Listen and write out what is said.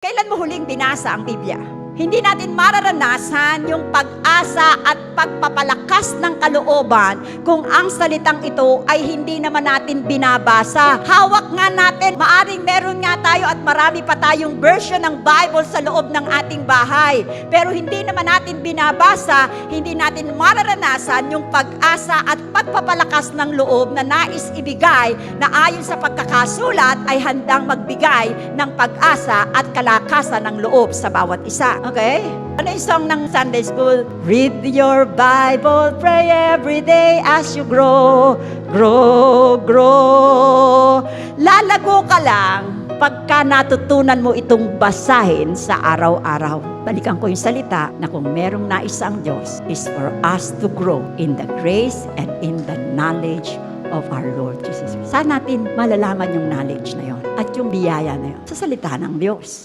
Kailan mo huling binasa ang Biblia? Hindi natin mararanasan yung pag-asa at pagpapalakas ng kalooban kung ang salitang ito ay hindi naman natin binabasa. Hawak nga natin, maaring meron nga tayo at marami pa tayong version ng Bible sa loob ng ating bahay. Pero hindi naman natin binabasa, hindi natin mararanasan yung pag-asa at pagpapalakas ng loob na nais ibigay na ayon sa pagkakasulat ay handang magbigay ng pag-asa at kalakasan ng loob sa bawat isa. Okay? Ano yung song ng Sunday School? Read your Bible, pray every day as you grow, grow, grow. Lalago ka lang pagka natutunan mo itong basahin sa araw-araw. Balikan ko yung salita na kung merong nais ang Diyos is for us to grow in the grace and in the knowledge of our Lord Jesus. Saan natin malalaman yung knowledge na yon at yung biyaya na yon? Sa salita ng Diyos.